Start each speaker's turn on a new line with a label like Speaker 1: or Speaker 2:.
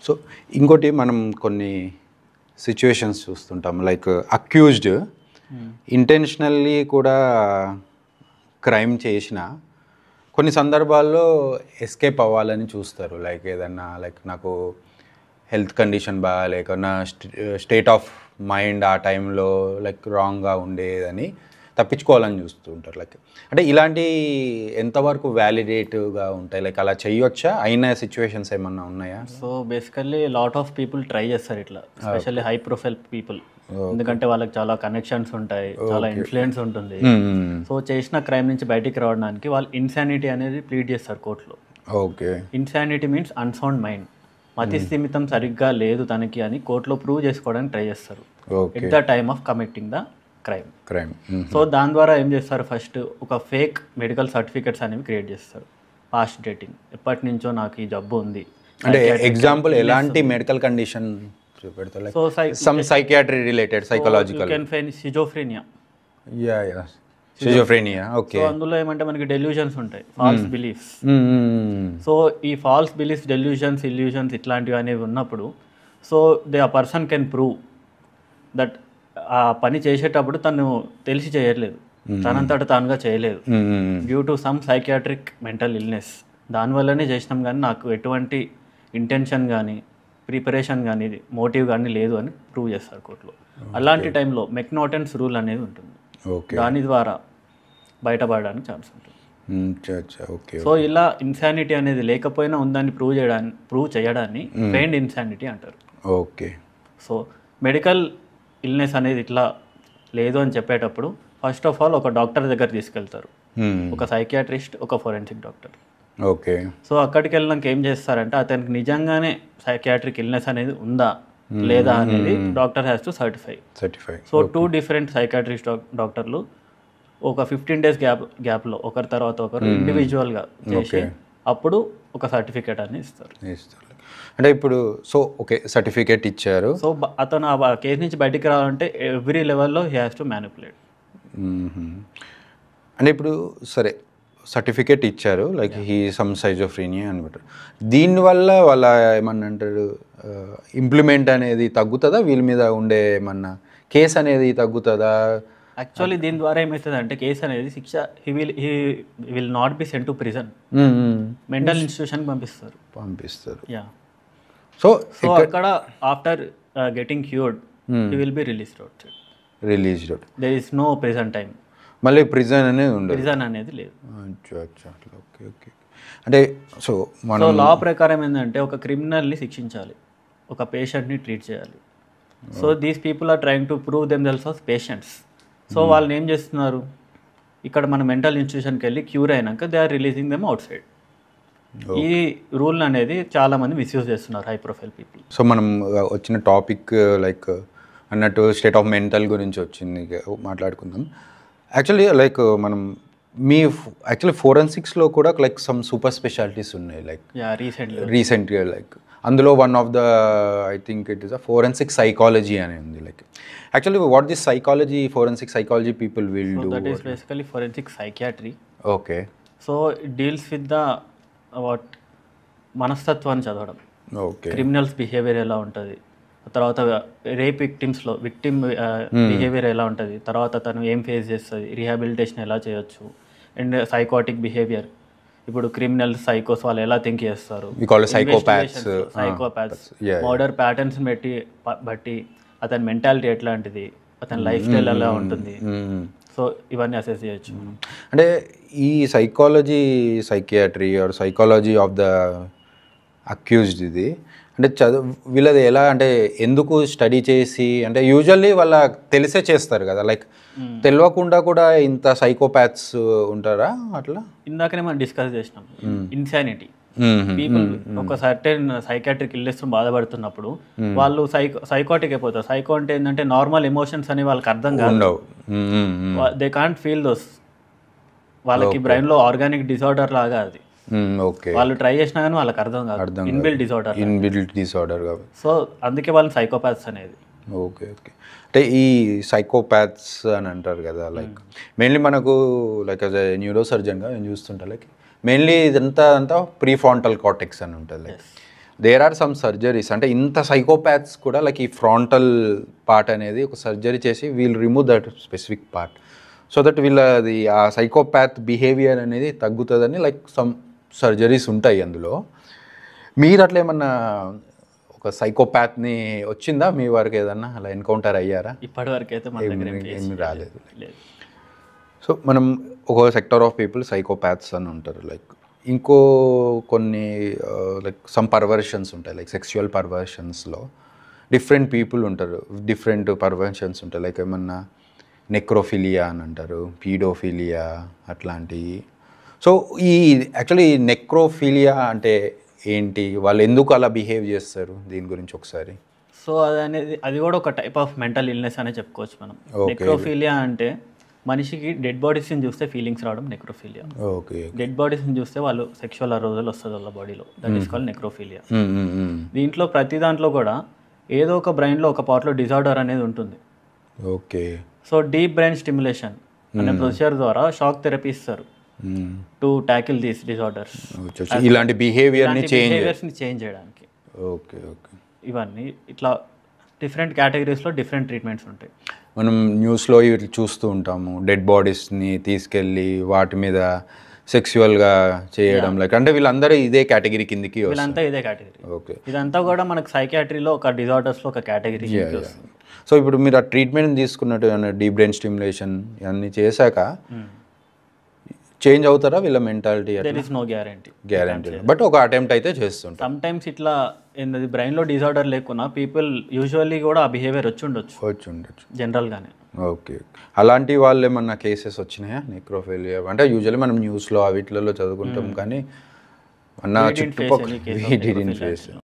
Speaker 1: So ఇంకోటి మనం కొన్ని సిచ్యువేషన్స్ చూస్తుంటాం, లైక్ అక్యూజ్డ్ ఇంటెన్షనల్లీ కూడా క్రైమ్ చేసిన కొన్ని సందర్భాల్లో ఎస్కేప్ అవ్వాలని చూస్తారు. లైక్ ఏదన్నా లైక్ నాకు హెల్త్ కండిషన్ బాగాలేక నా స్టేట్ ఆఫ్ మైండ్ ఆ టైంలో లైక్ రాంగ్గా ఉండేదని తప్పించుకోవాలని చూస్తూ ఉంటారు. లైక్ అంటే ఇలాంటి ఎంతవరకు వ్యాలిడేటివ్గా ఉంటాయి, లైక్ అలా చేయొచ్చా, అయిన సిచ్యువేషన్స్ ఏమన్నా ఉన్నాయా?
Speaker 2: So basically lot of people try చేస్తారు ఇట్లా, ఎస్పెషల్లీ హై ప్రొఫైల్ పీపుల్. ఎందుకంటే వాళ్ళకి చాలా కనెక్షన్స్ ఉంటాయి, చాలా ఇన్ఫ్లుయెన్స్ ఉంటుంది. సో చేసిన క్రైమ్ నుంచి బయటికి రావడానికి వాళ్ళు ఇన్సానిటీ అనేది ప్లీడ్ చేస్తారు కోర్టులో.
Speaker 1: Okay.
Speaker 2: Insanity means unsound mind, మతి స్థిమితం సరిగ్గా లేదు తనకి అని కోర్టులో ప్రూవ్ చేసుకోవడానికి ట్రై చేస్తారు at the time of committing the crime. So దాని ద్వారా ఏం చేస్తారు, ఫస్ట్ ఒక ఫేక్ మెడికల్ సర్టిఫికెట్స్ అనేవి క్రియేట్ చేస్తారు. పాస్ట్ డేటింగ్, ఎప్పటి నుంచో నాకు ఈ జబ్బు ఉంది
Speaker 1: అంటే ఎగ్జాంపుల్ ఎలాంటి మెడికల్ కండిషన్ చూపెడతారు? So some psychiatry related, psychological,
Speaker 2: you can find schizophrenia.
Speaker 1: Schizophrenia. Okay.
Speaker 2: So అందులో ఏమంటే మనకి డెల్యూషన్స్ ఉంటాయి, ఫాల్స్ బిలీఫ్స్. సో ఈ ఫాల్స్ బిలీఫ్స్, డెల్యూషన్స్, ఇల్యూషన్స్ ఇట్లాంటివి అనేవి ఉన్నప్పుడు సో ఆ పర్సన్ కెన్ ప్రూవ్ దట్ ఆ పని చేసేటప్పుడు తను తెలిసి చేయట్లేదు, తనంతట తానుగా చేయలేదు, due to some psychiatric mental illness, దానివల్లనే చేసినాం కానీ నాకు ఎటువంటి ఇంటెన్షన్ కానీ ప్రిపరేషన్ కానీ మోటివ్ కానీ లేదు అని ప్రూవ్ చేస్తారు కోర్టులో. అలాంటి టైంలో మెక్నాటన్స్ రూల్ అనేది ఉంటుంది, దాని ద్వారా బయటపడడానికి ఛాన్స్ ఉంటుంది. సో ఇలా ఇన్సానిటీ అనేది లేకపోయినా ఉందని ప్రూవ్ చేయడాన్ని ఫెయిన్డ్ ఇన్సానిటీ అంటారు.
Speaker 1: ఓకే.
Speaker 2: సో మెడికల్ ఇల్నెస్ అనేది ఇట్లా లేదు అని చెప్పేటప్పుడు ఫస్ట్ ఆఫ్ ఆల్ ఒక డాక్టర్ దగ్గర తీసుకెళ్తారు, ఒక సైకియాట్రిస్ట్, ఒక ఫోరెన్సిక్ డాక్టర్.
Speaker 1: ఓకే.
Speaker 2: సో అక్కడికి వెళ్ళినాక ఏం చేస్తారంటే అతనికి నిజంగానే సైకియాట్రిక్ ఇల్నెస్ అనేది ఉందా లేదా అనేది doctor has to certify. So 2 different psychiatrist డాక్టర్లు ఒక 15 days గ్యాప్లో ఒకరి తర్వాత ఒకరు ఇండివిజువల్గా చేసి అప్పుడు ఒక సర్టిఫికేట్ అని ఇస్తారు.
Speaker 1: అంటే ఇప్పుడు సో ఓకే, సర్టిఫికేట్ ఇచ్చారు.
Speaker 2: సో అతను ఆ కేసు నుంచి బయటికి రావాలంటే ఎవ్రీ లెవెల్లో హీ హ్యాస్ టు మ్యానిపులేట్.
Speaker 1: అంటే ఇప్పుడు సరే సర్టిఫికేట్ ఇచ్చారు, లైక్ హీ సమ్ సైజోఫ్రీనియా అనమాట. దీనివల్ల వాళ్ళ ఏమన్నా అంటారు ఇంప్లిమెంట్ అనేది తగ్గుతుందా, వీళ్ళ మీద ఉండే ఏమన్నా కేసు అనేది తగ్గుతుందా?
Speaker 2: యాక్చువల్లీ దీని ద్వారా ఏమవుతుంది అంటే కేసు అనేది శిక్ష, he will not be sent to prison, mental ఇన్స్టిట్యూషన్కి పంపిస్తారు. యా. సో అక్కడ after getting cured he will be released. There is no prison time.
Speaker 1: మళ్ళీ ప్రిజన్ అనేది ఉండదు,
Speaker 2: ప్రిజన్ అనేది లేదు.
Speaker 1: Okay okay. అంటే సో
Speaker 2: మన లా ప్రకారం ఏంటంటే ఒక క్రిమినల్ని శిక్షించాలి, ఒక పేషెంట్ని ట్రీట్ చేయాలి. So these people are trying to prove themselves as patients. So వాళ్ళని ఏం చేస్తున్నారు, ఇక్కడ మన మెంటల్ ఇన్స్టిట్యూషన్కి వెళ్ళి క్యూర్ అయినాక they are releasing them outside. ఈ రూల్ అనేది చాలామంది మిస్యూజ్ చేస్తున్నారు, హై ప్రొఫైల్ పీపుల్.
Speaker 1: సో మనం వచ్చిన టాపిక్ లైక్ అన్నట్టు స్టేట్ ఆఫ్ మెంటల్ గురించి వచ్చింది, మాట్లాడుకుందాం. యాక్చువల్లీ లైక్ మనం యాక్చువల్లీ ఫోరెన్సిక్స్లో కూడా లైక్ సమ్ సూపర్ స్పెషాలిటీస్ ఉన్నాయి, లైక్ రీసెంట్గా లైక్ అందులో one of the I think it is a forensic psychology అని ఉంది. Like actually what this psychology, forensic psychology people will do?
Speaker 2: That is basically forensic psychiatry.
Speaker 1: Okay.
Speaker 2: So it deals with the what మనస్తత్వాన్ని చదవడం, criminals behaviour ఎలా ఉంటుంది, తర్వాత rape విక్టిమ్స్లో victim behaviour ఎలా ఉంటుంది, తర్వాత తను ఏం ఫేస్ చేస్తుంది, రీహాబిలిటేషన్ ఎలా చేయొచ్చు, అండ్ సైకోటిక్ బిహేవియర్, ఇప్పుడు క్రిమినల్ సైకోస్ వాళ్ళు ఎలా థింక్ చేస్తారు, సైకోపాథ్స్, మర్డర్ ప్యాటర్న్స్ బట్టి అతని మెంటాలిటీ ఎట్లాంటిది, అతని లైఫ్ స్టైల్ ఎలా ఉంటుంది, సో ఇవన్నీ అసెస్ చేయొచ్చు.
Speaker 1: అంటే ఈ psychiatry or psychology of the accused ఇది అంటే వీళ్ళది ఎలా అంటే ఎందుకు స్టడీ చేసి, అంటే యూజువల్లీ వాళ్ళ తెలిసే చేస్తారు కదా, లైక్ తెలియకుండా కూడా ఇంత సైకోపాథ్స్ ఉంటారా అట్లా?
Speaker 2: ఇందాకనే మనం డిస్కస్ చేసినాం ఇన్సానిటీ. పీపుల్ ఒక సర్టెన్ సైకాట్రిక్ ఇల్నెస్ బాధపడుతున్నప్పుడు వాళ్ళు సైకోటిక్ అయిపోతారు. సైకో అంటే ఏంటంటే నార్మల్ ఎమోషన్స్ అని వాళ్ళకి అర్థం కాదు, దే కాంట్ ఫీల్ దోస్. వాళ్ళకి బ్రెయిన్లో ఆర్గానిక్ డిసార్డర్ లాగా అది. వాళ్ళు ట్రై చేసినా కానీ వాళ్ళకి అర్థం కాదు, ఇన్బిల్ట్ డిసార్డర్. సో అందుకే వాళ్ళని సైకోపాథ్స్ అనేది.
Speaker 1: Okay okay. అంటే ఈ సైకోపాథ్స్ అని అంటారు కదా, లైక్ మెయిన్లీ మనకు లైక్ యాజ్ ఎ న్యూరో సర్జన్గా నేను చూస్తుంటా, లైక్ మెయిన్లీ ఇదంతా ప్రీఫ్రాంటల్ కార్టెక్స్ అని ఉంటుంది. Like there are some surgeries, అంటే ఇంత సైకోపాథ్స్ కూడా లైక్ ఈ ఫ్రాంటల్ పార్ట్ అనేది ఒక సర్జరీ చేసి we'll remove that specific part so that వీళ్ళది ఆ సైకోపాత్ బిహేవియర్ అనేది తగ్గుతుందని లైక్ సమ్ సర్జరీస్ ఉంటాయి అందులో. మీరు అట్లా ఏమన్నా ఒక సైకోపాత్ని వచ్చిందా మీ వరకు ఏదన్నా అలా ఎన్కౌంటర్ అయ్యారా?
Speaker 2: ఇప్పటివరకు అయితే మన దగ్గర
Speaker 1: ఏమీ రాలేదు.
Speaker 2: లేదు.
Speaker 1: సో మనం ఒక సెక్టర్ ఆఫ్ పీపుల్ సైకోపాథ్స్ అని ఉంటారు. లైక్ ఇంకో కొన్ని లైక్ సమ్ పర్వర్షన్స్ ఉంటాయి, లైక్ సెక్చువల్ పర్వర్షన్స్లో డిఫరెంట్ పీపుల్ ఉంటారు, డిఫరెంట్ పర్వర్షన్స్ ఉంటాయి. లైక్ ఏమన్నా నెక్రోఫిలియా అని అంటారు, పీడోఫిలియా అట్లాంటివి. సో ఈ యాక్చువల్లీ నెక్రోఫిలియా అంటే ఏంటి, వాళ్ళు ఎందుకు అలా బిహేవ్ చేస్తారు, దీని గురించి ఒకసారి.
Speaker 2: సో అది కూడా ఒక టైప్ ఆఫ్ మెంటల్ ఇల్నెస్ అనే చెప్పుకోవచ్చు మనం. నెక్రోఫిలియా అంటే మనిషికి డెడ్ బాడీస్ని చూస్తే ఫీలింగ్స్ రావడం నెక్రోఫిలియా.
Speaker 1: ఓకే.
Speaker 2: డెడ్ బాడీస్ని చూస్తే వాళ్ళు సెక్షువల్ అరోజల్ వస్తుంది వాళ్ళ బాడీలో, దట్ ఈస్ కాల్డ్ నెక్రోఫిలియా. దీంట్లో ప్రతి దాంట్లో కూడా ఏదో ఒక బ్రెయిన్లో ఒక పార్ట్లో డిజార్డర్ అనేది ఉంటుంది.
Speaker 1: Okay.
Speaker 2: So deep brain stimulation అనే ప్రొసీజర్ ద్వారా షాక్ థెరపీ ఇస్తారు టు టాకిల్ దీస్ డిజార్డర్స్,
Speaker 1: ఇలాంటి బిహేవియర్ని
Speaker 2: చేంజ్ చేయడానికి.
Speaker 1: Okay okay.
Speaker 2: ఇవన్నీ ఇట్లా డిఫరెంట్ కేటగిరీస్లో డిఫరెంట్ ట్రీట్మెంట్స్ ఉంటాయి.
Speaker 1: మనం న్యూస్లో ఇట్లా చూస్తూ ఉంటాము, డెడ్ బాడీస్ని తీసుకెళ్ళి వాటి మీద సెక్సువల్గా చేయడం, లైక్ అంటే వీళ్ళందరూ ఇదే కేటగిరీ కిందికి,
Speaker 2: వీళ్ళంతా ఇదే కేటగిరీ.
Speaker 1: ఓకే.
Speaker 2: ఇదంతా కూడా మనకు సైకియాట్రీలో ఒక డిజార్డర్స్లో ఒక కేటగిరీ.
Speaker 1: సో ఇప్పుడు మీరు ఆ ట్రీట్మెంట్ తీసుకున్నట్టు డీప్ బ్రెయిన్ స్టిమ్యులేషన్ ఇవన్నీ చేశాక చేంజ్ అవుతారా వీళ్ళ mentality?
Speaker 2: There is no
Speaker 1: guarantee, but ఒక అటెంప్ట్ అయితే చేస్తుంటారు.
Speaker 2: సమ్ టైమ్స్ ఇట్లా ఏంది బ్రెయిన్లో డిజార్డర్ లేకున్నా పీపుల్ యూజువల్లీ కూడా ఆ బిహేవియర్ వచ్చి ఉండొచ్చు జనరల్గానే.
Speaker 1: ఓకే. అలాంటి వాళ్ళు ఏమన్నా కేసెస్ వచ్చినాయా నెక్రోఫిలియా? అంటే యూజువల్లీ మనం న్యూస్లో వీటిలలో చదువుకుంటాం కానీ అన్న చుట్టుపక్కల